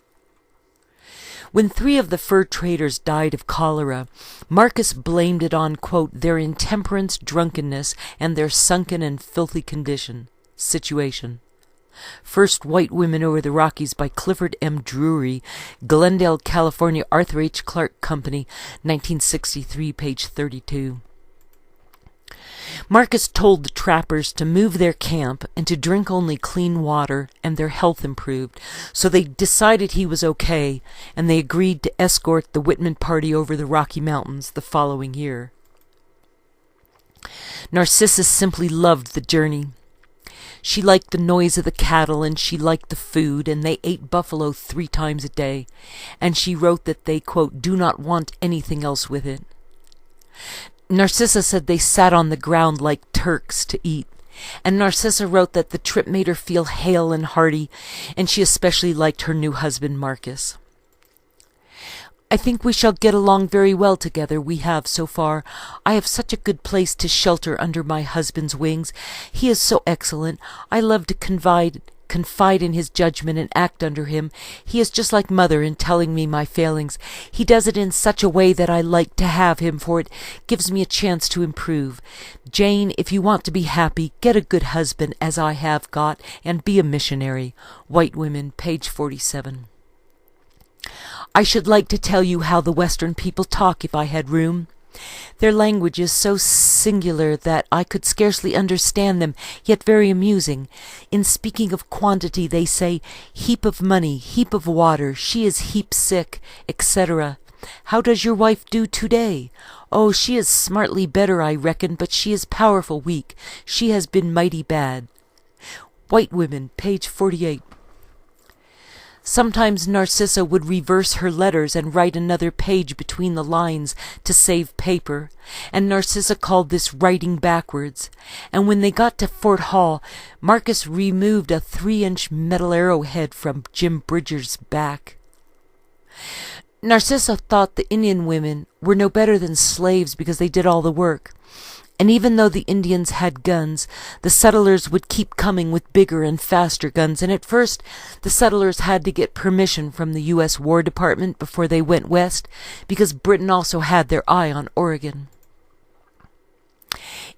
When 3 of the fur traders died of cholera, Marcus blamed it on, quote, their intemperance, drunkenness, and their sunken and filthy situation. First White Women Over the Rockies by Clifford M. Drury, Glendale, California, Arthur H. Clarke Company, 1963, page 32. Marcus told the trappers to move their camp and to drink only clean water, and their health improved, so they decided he was okay, and they agreed to escort the Whitman party over the Rocky Mountains the following year. Narcissa simply loved the journey. She liked the noise of the cattle, and she liked the food, and they ate buffalo 3 times a day, and she wrote that they, quote, do not want anything else with it. Narcissa said they sat on the ground like Turks to eat, and Narcissa wrote that the trip made her feel hale and hearty, and she especially liked her new husband Marcus. I think we shall get along very well together, we have so far. I have such a good place to shelter under my husband's wings. He is so excellent. I love to confide in his judgment and act under him. He is just like mother in telling me my failings. He does it in such a way that I like to have him, for it gives me a chance to improve. Jane, if you want to be happy, get a good husband, as I have got, and be a missionary. White Women, page 47. I should like to tell you how the Western people talk if I had room. Their language is so singular that I could scarcely understand them, yet very amusing. In speaking of quantity, they say, heap of money, heap of water, she is heap sick, etc. How does your wife do today? Oh, she is smartly better, I reckon, but she is powerful weak. She has been mighty bad. White Women, page 48. Sometimes Narcissa would reverse her letters and write another page between the lines to save paper, and Narcissa called this writing backwards. And when they got to Fort Hall, Marcus removed a 3-inch metal arrowhead from Jim Bridger's back. Narcissa thought the Indian women were no better than slaves because they did all the work. And even though the Indians had guns, the settlers would keep coming with bigger and faster guns, and at first the settlers had to get permission from the U.S. War Department before they went west, because Britain also had their eye on Oregon.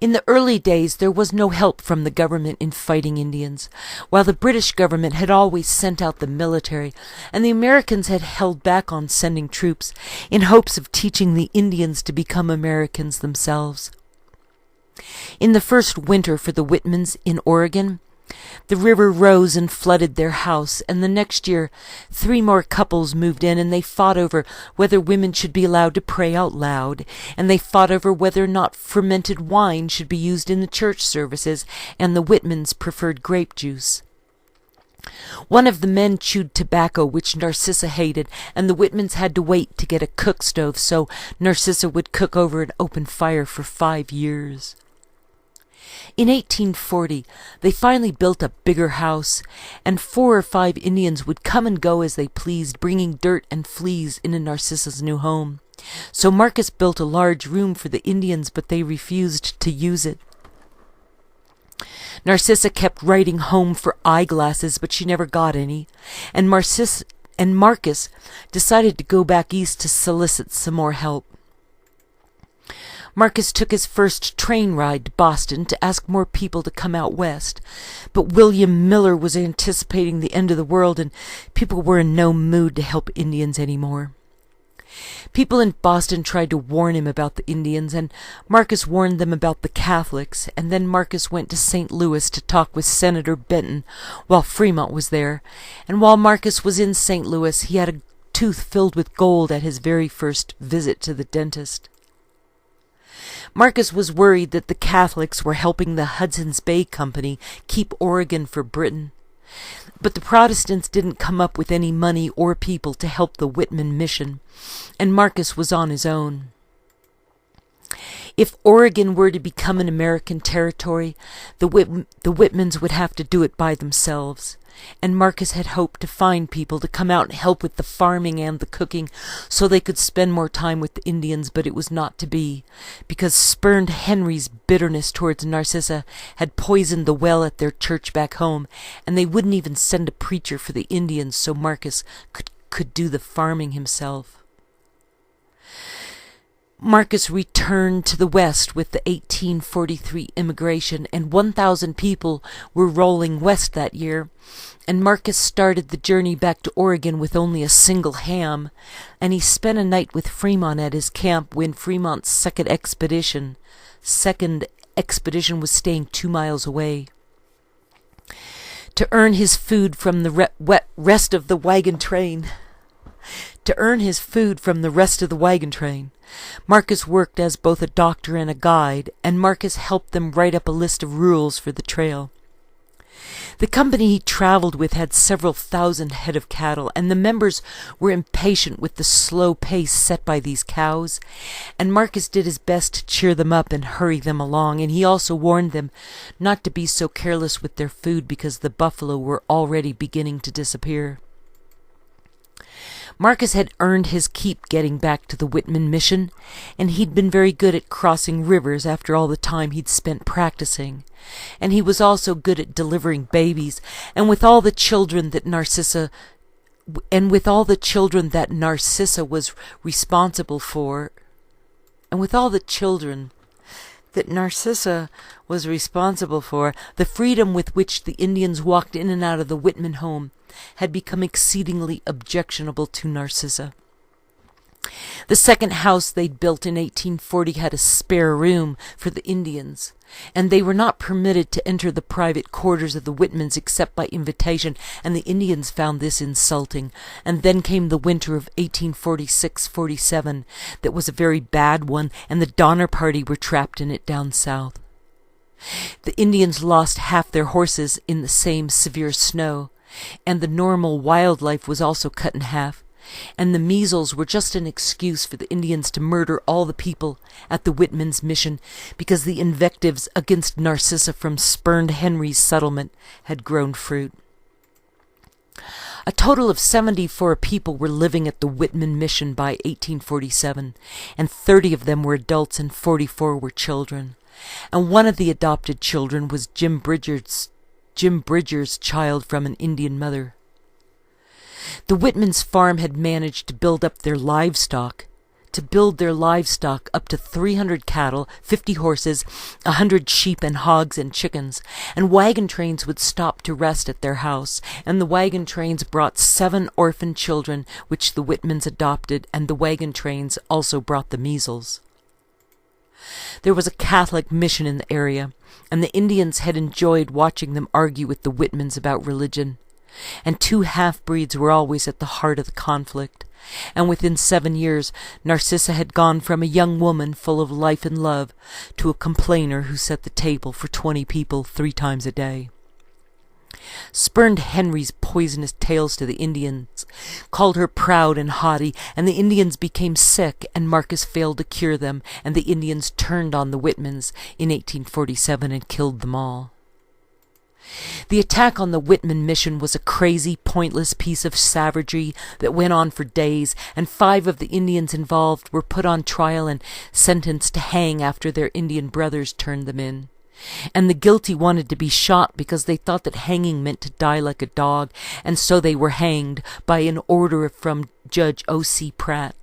In the early days, there was no help from the government in fighting Indians, while the British government had always sent out the military, and the Americans had held back on sending troops in hopes of teaching the Indians to become Americans themselves. In the first winter for the Whitmans in Oregon, the river rose and flooded their house, and the next year 3 more couples moved in, and they fought over whether women should be allowed to pray out loud, and they fought over whether or not fermented wine should be used in the church services, and the Whitmans preferred grape juice. One of the men chewed tobacco, which Narcissa hated, and the Whitmans had to wait to get a cook stove, so Narcissa would cook over an open fire for 5 years. In 1840, they finally built a bigger house, and 4 or 5 Indians would come and go as they pleased, bringing dirt and fleas into Narcissa's new home. So Marcus built a large room for the Indians, but they refused to use it. Narcissa kept writing home for eyeglasses, but she never got any, and Marcus decided to go back east to solicit some more help. Marcus took his first train ride to Boston to ask more people to come out west, but William Miller was anticipating the end of the world, and people were in no mood to help Indians anymore. People in Boston tried to warn him about the Indians, and Marcus warned them about the Catholics, and then Marcus went to St. Louis to talk with Senator Benton while Fremont was there, and while Marcus was in St. Louis, he had a tooth filled with gold at his very first visit to the dentist. Marcus was worried that the Catholics were helping the Hudson's Bay Company keep Oregon for Britain. But the Protestants didn't come up with any money or people to help the Whitman mission, and Marcus was on his own. If Oregon were to become an American territory, the Whitmans would have to do it by themselves, and Marcus had hoped to find people to come out and help with the farming and the cooking so they could spend more time with the Indians, but it was not to be, because Spurned Henry's bitterness towards Narcissa had poisoned the well at their church back home, and they wouldn't even send a preacher for the Indians so Marcus could do the farming himself. Marcus returned to the West with the 1843 immigration, and 1,000 people were rolling west that year, and Marcus started the journey back to Oregon with only a single ham, and he spent a night with Fremont at his camp when Fremont's second expedition was staying 2 miles away. To earn his food from the rest of the wagon train, Marcus worked as both a doctor and a guide, and Marcus helped them write up a list of rules for the trail. The company he traveled with had several thousand head of cattle, and the members were impatient with the slow pace set by these cows, and Marcus did his best to cheer them up and hurry them along, and he also warned them not to be so careless with their food because the buffalo were already beginning to disappear. Marcus had earned his keep getting back to the Whitman mission, and he'd been very good at crossing rivers after all the time he'd spent practicing, and he was also good at delivering babies, and with all the children that Narcissa was responsible for, the freedom with which the Indians walked in and out of the Whitman home had become exceedingly objectionable to Narcissa. The second house they'd built in 1840 had a spare room for the Indians, and they were not permitted to enter the private quarters of the Whitmans except by invitation, and the Indians found this insulting. And then came the winter of 1846-47 that was a very bad one, and the Donner Party were trapped in it down south. The Indians lost half their horses in the same severe snow, and the normal wildlife was also cut in half. And the measles were just an excuse for the Indians to murder all the people at the Whitman's mission, because the invectives against Narcissa from Spurned Henry's settlement had grown fruit. A total of 74 people were living at the Whitman mission by 1847, and 30 of them were adults and 44 were children. And one of the adopted children was Jim Bridger's child from an Indian mother. The Whitmans' farm had managed to build their livestock up to 300 cattle, 50 horses, 100 sheep and hogs and chickens, and wagon trains would stop to rest at their house, and the wagon trains brought 7 orphan children, which the Whitmans adopted, and the wagon trains also brought the measles. There was a Catholic mission in the area, and the Indians had enjoyed watching them argue with the Whitmans about religion. And 2 half-breeds were always at the heart of the conflict, and within 7 years Narcissa had gone from a young woman full of life and love to a complainer who set the table for 20 people 3 times a day. Spurned Henry's poisonous tales to the Indians called her proud and haughty, and the Indians became sick, and Marcus failed to cure them, and the Indians turned on the Whitmans in 1847 and killed them all. The attack on the Whitman mission was a crazy, pointless piece of savagery that went on for days, and 5 of the Indians involved were put on trial and sentenced to hang after their Indian brothers turned them in. And the guilty wanted to be shot because they thought that hanging meant to die like a dog, and so they were hanged by an order from Judge O.C. Pratt.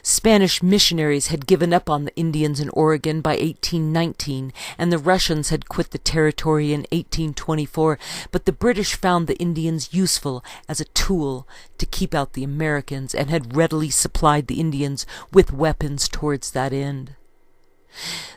Spanish missionaries had given up on the Indians in Oregon by 1819, and the Russians had quit the territory in 1824, but the British found the Indians useful as a tool to keep out the Americans, and had readily supplied the Indians with weapons towards that end.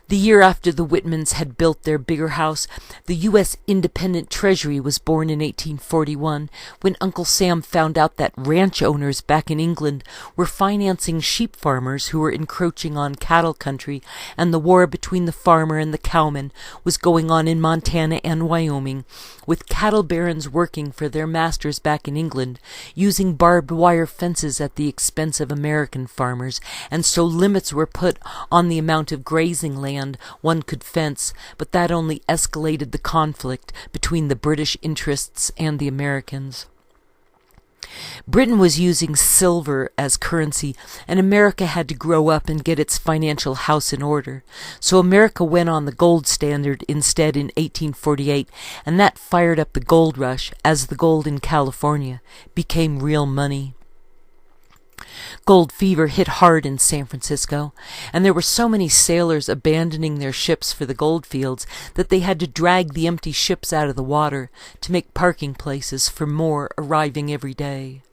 The year after the Whitmans had built their bigger house, the U.S. Independent Treasury was born in 1841, when Uncle Sam found out that ranch owners back in England were financing sheep farmers who were encroaching on cattle country, and the war between the farmer and the cowman was going on in Montana and Wyoming, with cattle barons working for their masters back in England, using barbed wire fences at the expense of American farmers, and so limits were put on the amount of grazing land one could fence, but that only escalated the conflict between the British interests and the Americans. Britain was using silver as currency, and America had to grow up and get its financial house in order. So America went on the gold standard instead in 1848, and that fired up the gold rush as the gold in California became real money. Gold fever hit hard in San Francisco, and there were so many sailors abandoning their ships for the gold fields that they had to drag the empty ships out of the water to make parking places for more arriving every day.